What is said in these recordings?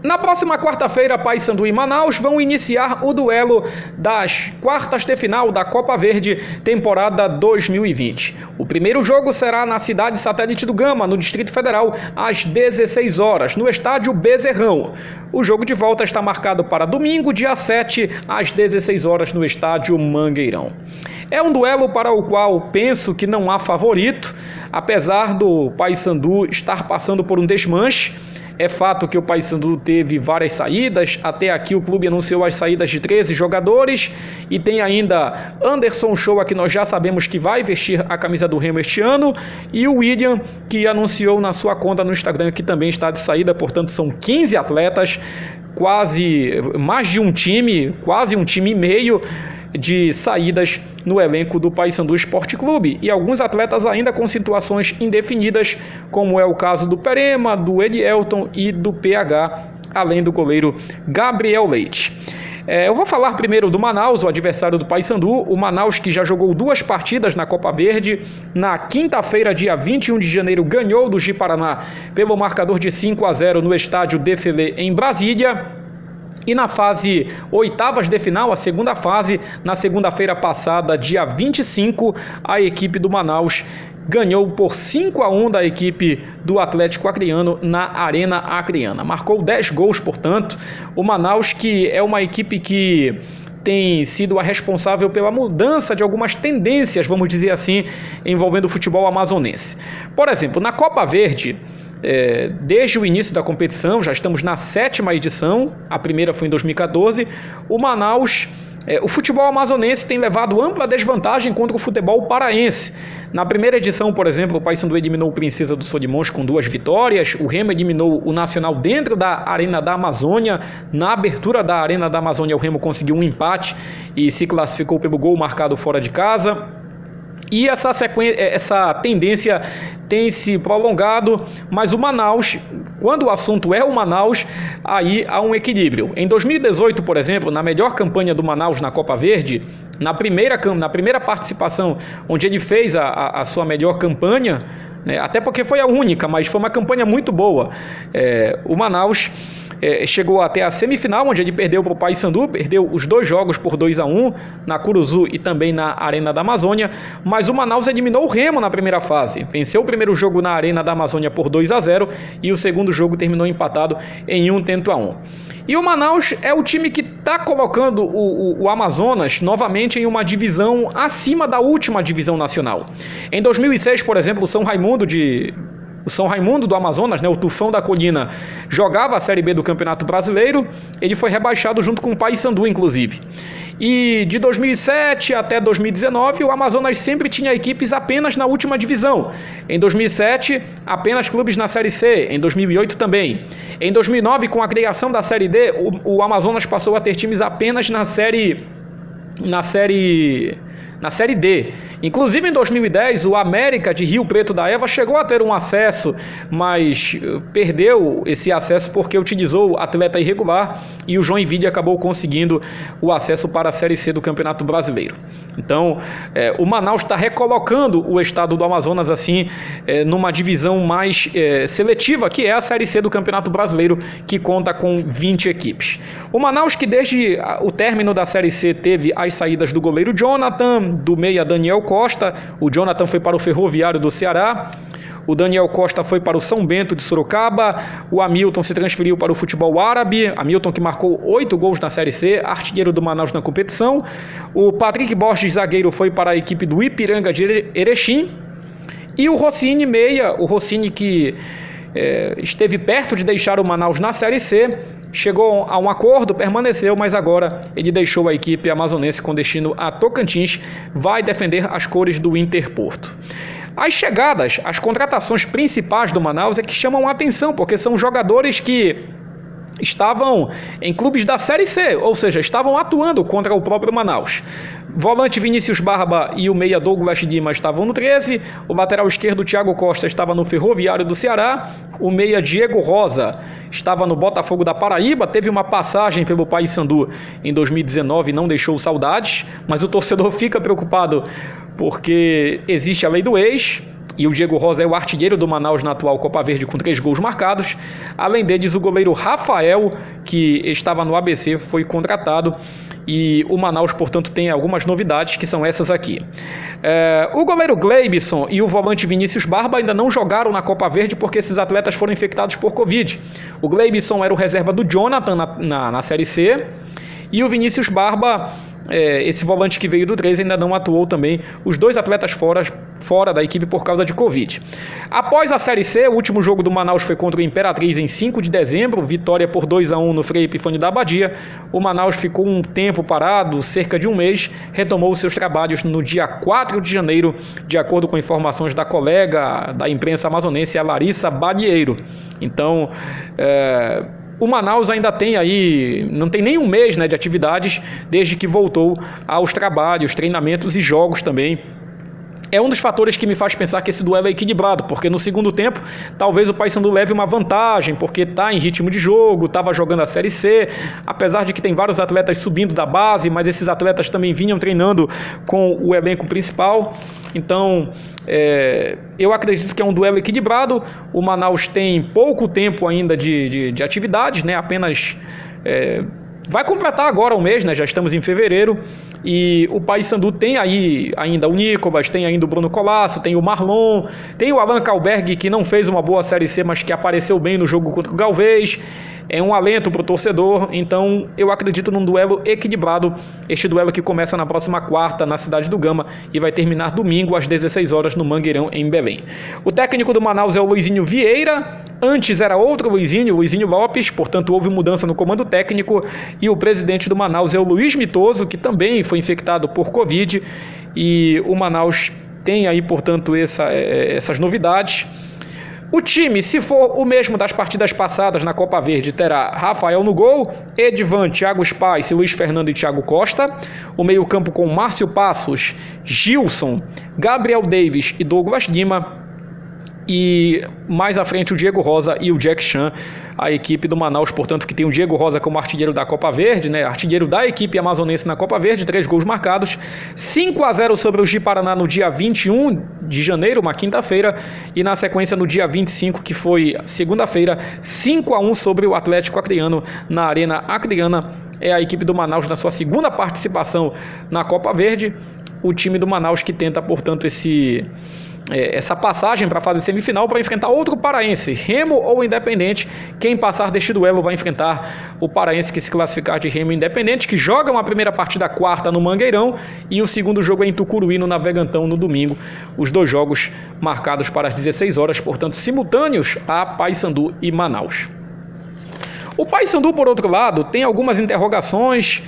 Na próxima quarta-feira, Paysandu e Manaus vão iniciar o duelo das quartas de final da Copa Verde, temporada 2020. O primeiro jogo será na cidade satélite do Gama, no Distrito Federal, às 16 horas, no estádio Bezerrão. O jogo de volta está marcado para domingo, dia 7, às 16 horas, no estádio Mangueirão. É um duelo para o qual penso que não há favorito, apesar do Paysandu estar passando por um desmanche. É fato que o Paysandu teve várias saídas, até aqui o clube anunciou as saídas de 13 jogadores e tem ainda Anderson Shoa, que nós já sabemos que vai vestir a camisa do Remo este ano, e o William, que anunciou na sua conta no Instagram que também está de saída, portanto são 15 atletas, quase mais de um time, quase um time e meio de saídas no elenco do Paysandu Esporte Clube, e alguns atletas ainda com situações indefinidas, como é o caso do Perema, do Elielton e do PH, além do goleiro Gabriel Leite. Eu vou falar primeiro do Manaus, o adversário do Paysandu, o Manaus que já jogou 2 partidas na Copa Verde. Na quinta-feira, dia 21 de janeiro, ganhou do Ji-Paraná pelo marcador de 5-0 no estádio Defele em Brasília. E na fase oitavas de final, a segunda fase, na segunda-feira passada, dia 25, a equipe do Manaus ganhou por 5-1 da equipe do Atlético Acreano na Arena Acreana. Marcou 10 gols, portanto. O Manaus, que é uma equipe que tem sido a responsável pela mudança de algumas tendências, vamos dizer assim, envolvendo o futebol amazonense. Por exemplo, na Copa Verde, desde o início da competição, já estamos na 7ª edição, a primeira foi em 2014, o Manaus, o futebol amazonense tem levado ampla desvantagem contra o futebol paraense. Na primeira edição, por exemplo, o Paysandu eliminou o Princesa do Solimões com 2 vitórias, o Remo eliminou o Nacional dentro da Arena da Amazônia. Na abertura da Arena da Amazônia, o Remo conseguiu um empate e se classificou pelo gol marcado fora de casa. E essa tendência tem se prolongado, mas o Manaus, quando o assunto é o Manaus, aí há um equilíbrio. Em 2018, por exemplo, na melhor campanha do Manaus na Copa Verde, na primeira participação, onde ele fez a sua melhor campanha, até porque foi a única, mas foi uma campanha muito boa, o Manaus chegou até a semifinal, onde ele perdeu para o Paysandu, perdeu os 2 jogos por 2-1 na Curuzu e também na Arena da Amazônia, mas o Manaus eliminou o Remo na primeira fase, venceu o primeiro jogo na Arena da Amazônia por 2-0 e o segundo jogo terminou empatado em 1-1. E o Manaus é o time que está colocando o Amazonas novamente em uma divisão acima da última divisão nacional. Em 2006, por exemplo, o São Raimundo do Amazonas, o Tufão da Colina, jogava a Série B do Campeonato Brasileiro. Ele foi rebaixado junto com o Paysandu, inclusive. E de 2007 até 2019, o Amazonas sempre tinha equipes apenas na última divisão. Em 2007, apenas clubes na Série C. Em 2008 também. Em 2009, com a criação da Série D, o Amazonas passou a ter times apenas na Série D. Inclusive em 2010, o América de Rio Preto da Eva chegou a ter um acesso, mas perdeu esse acesso porque utilizou atleta irregular e o Joinville acabou conseguindo o acesso para a Série C do Campeonato Brasileiro. Então, o Manaus está recolocando o estado do Amazonas assim, numa divisão mais seletiva, que é a Série C do Campeonato Brasileiro, que conta com 20 equipes. O Manaus, que desde o término da Série C teve as saídas do goleiro Jonathan, do meia Daniel Costa. O Jonathan foi para o Ferroviário do Ceará, o Daniel Costa foi para o São Bento de Sorocaba, o Hamilton se transferiu para o futebol árabe, Hamilton que marcou 8 gols na Série C, artilheiro do Manaus na competição. O Patrick Borges, zagueiro, foi para a equipe do Ipiranga de Erechim, e o Rossini, meia, o Rossini que esteve perto de deixar o Manaus na Série C, chegou a um acordo, permaneceu, mas agora ele deixou a equipe amazonense com destino a Tocantins, vai defender as cores do Interporto. As chegadas, as contratações principais do Manaus é que chamam a atenção, porque são jogadores que estavam em clubes da Série C, ou seja, estavam atuando contra o próprio Manaus. Volante Vinícius Barba e o meia Douglas Lima estavam no 13, o lateral esquerdo Thiago Costa estava no Ferroviário do Ceará, o meia Diego Rosa estava no Botafogo da Paraíba, teve uma passagem pelo Paysandu em 2019 e não deixou saudades, mas o torcedor fica preocupado porque existe a lei do ex. E o Diego Rosa é o artilheiro do Manaus na atual Copa Verde com 3 gols marcados. Além deles, o goleiro Rafael, que estava no ABC, foi contratado. E o Manaus, portanto, tem algumas novidades, que são essas aqui. O goleiro Gleibson e o volante Vinícius Barba ainda não jogaram na Copa Verde porque esses atletas foram infectados por Covid. O Gleibson era o reserva do Jonathan na Série C. E o Vinícius Barba, esse volante que veio do 13, ainda não atuou também. Os 2 atletas fora da equipe por causa de Covid. Após a Série C, o último jogo do Manaus foi contra o Imperatriz em 5 de dezembro, vitória por 2-1 no Frei Epifânio da Abadia. O Manaus ficou um tempo parado, cerca de um mês, retomou seus trabalhos no dia 4 de janeiro, de acordo com informações da colega da imprensa amazonense, a Larissa Balieiro. Então, o Manaus ainda tem aí, não tem nem um mês, né, de atividades desde que voltou aos trabalhos, treinamentos e jogos também. É um dos fatores que me faz pensar que esse duelo é equilibrado, porque no segundo tempo talvez o Paysandu leve uma vantagem, porque está em ritmo de jogo, estava jogando a Série C, apesar de que tem vários atletas subindo da base, mas esses atletas também vinham treinando com o elenco principal. Então, eu acredito que é um duelo equilibrado. O Manaus tem pouco tempo ainda de atividades, né? Apenas vai completar agora o mês, né? Já estamos em fevereiro. E o Paysandu tem aí ainda o Nicolas, tem ainda o Bruno Colasso, tem o Marlon, tem o Alan Kalberg, que não fez uma boa Série C, mas que apareceu bem no jogo contra o Galvez. É um alento para o torcedor, então eu acredito num duelo equilibrado. Este duelo que começa na próxima quarta na cidade do Gama e vai terminar domingo às 16 horas no Mangueirão, em Belém. O técnico do Manaus é o Luizinho Vieira, antes era outro Luizinho Lopes, portanto houve mudança no comando técnico, e o presidente do Manaus é o Luiz Mitoso, que também foi infectado por Covid, e o Manaus tem aí, portanto, essas novidades. O time, se for o mesmo das partidas passadas na Copa Verde, terá Rafael no gol, Edvan, Thiago Spice, Luiz Fernando e Thiago Costa. O meio-campo com Márcio Passos, Gilson, Gabriel Davis e Douglas Lima. E mais à frente o Diego Rosa e o Jack Chan, a equipe do Manaus, portanto, que tem o Diego Rosa como artilheiro da Copa Verde, né? Artilheiro da equipe amazonense na Copa Verde, 3 gols marcados, 5-0 sobre o Ji-Paraná no dia 21 de janeiro, uma quinta-feira, e na sequência no dia 25, que foi segunda-feira, 5-1 sobre o Atlético Acreano na Arena Acreana. É a equipe do Manaus na sua segunda participação na Copa Verde, o time do Manaus que tenta, portanto, essa passagem para a fase semifinal para enfrentar outro paraense, Remo ou Independente. Quem passar deste duelo vai enfrentar o paraense que se classificar de Remo Independente, que joga uma primeira partida quarta no Mangueirão e o segundo jogo é em Tucuruí, no Navegantão, no domingo. Os 2 jogos marcados para as 16 horas, portanto, simultâneos a Paysandu e Manaus. O Paysandu, por outro lado, tem algumas interrogações.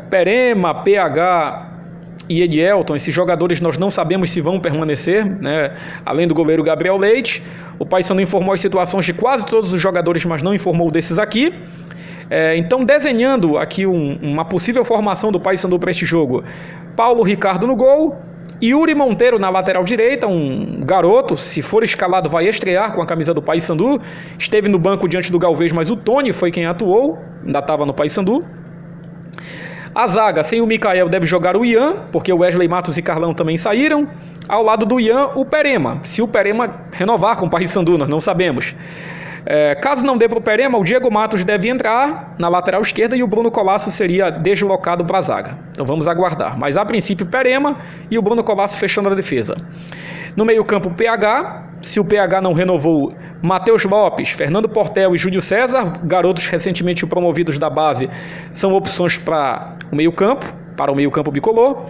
Perema, PH e Edielton, esses jogadores nós não sabemos se vão permanecer, né? Além do goleiro Gabriel Leite. O Paysandu informou as situações de quase todos os jogadores, mas não informou desses aqui. Então, desenhando aqui uma possível formação do Paysandu para este jogo: Paulo Ricardo no gol, Yuri Monteiro na lateral direita, um garoto, se for escalado vai estrear com a camisa do Paysandu, esteve no banco diante do Galvez, mas o Tony foi quem atuou, ainda estava no Paysandu. A zaga, sem o Mikael, deve jogar o Ian, porque o Wesley Matos e Carlão também saíram. Ao lado do Ian, o Perema. Se o Perema renovar com o Paysandu, nós não sabemos. Caso não dê para o Perema, o Diego Matos deve entrar na lateral esquerda e o Bruno Colasso seria deslocado para a zaga. Então vamos aguardar. Mas a princípio, Perema e o Bruno Colasso fechando a defesa. No meio-campo, PH. Se o PH não renovou, Matheus Lopes, Fernando Portel e Júlio César, garotos recentemente promovidos da base, são opções para o meio-campo bicolor.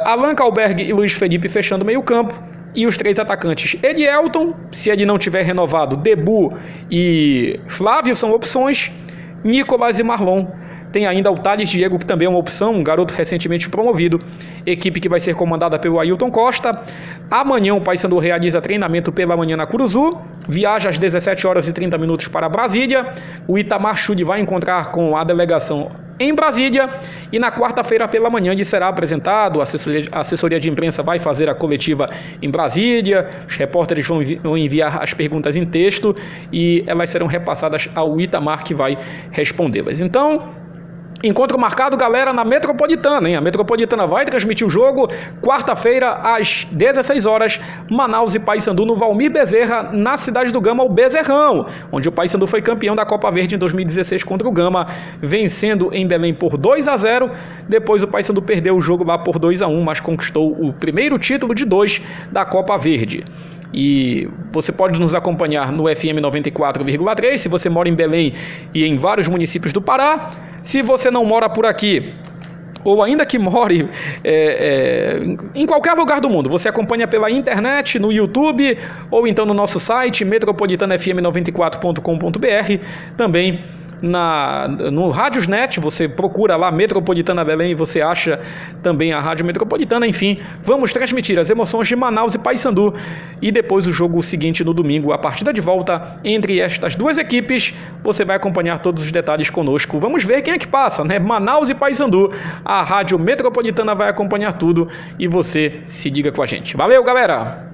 Alan Kalberg e Luiz Felipe fechando o meio-campo. E os 3 atacantes, Edielton, se ele não tiver renovado, Debu e Flávio são opções. Nicolas e Marlon. Tem ainda o Thales Diego, que também é uma opção, um garoto recentemente promovido. Equipe que vai ser comandada pelo Ailton Costa. Amanhã o Paysandu realiza treinamento pela manhã na Curuzu. Viaja às 17h30 para Brasília. O Itamar Chudi vai encontrar com a delegação em Brasília. E na quarta-feira pela manhã lhe será apresentado. A assessoria de imprensa vai fazer a coletiva em Brasília. Os repórteres vão enviar as perguntas em texto e elas serão repassadas ao Itamar, que vai respondê-las. Então, Encontro marcado, galera, na Metropolitana, hein? A Metropolitana vai transmitir o jogo quarta-feira às 16 horas, Manaus e Paysandu no Valmir Bezerra, na cidade do Gama, o Bezerrão, onde o Paysandu foi campeão da Copa Verde em 2016 contra o Gama, vencendo em Belém por 2-0. Depois o Paysandu perdeu o jogo lá por 2-1, mas conquistou o primeiro título de 2 da Copa Verde. E você pode nos acompanhar no FM 94,3 se você mora em Belém e em vários municípios do Pará. Se você não mora por aqui, ou ainda que more em qualquer lugar do mundo, você acompanha pela internet, no YouTube, ou então no nosso site metropolitanafm94.com.br, também no Rádiosnet, você procura lá Metropolitana Belém e você acha também a Rádio Metropolitana. Enfim, vamos transmitir as emoções de Manaus e Paysandu e depois o jogo seguinte no domingo, a partida de volta entre estas duas equipes. Você vai acompanhar todos os detalhes conosco. Vamos ver quem é que passa, né? Manaus e Paysandu. A Rádio Metropolitana vai acompanhar tudo e você se liga com a gente. Valeu, galera!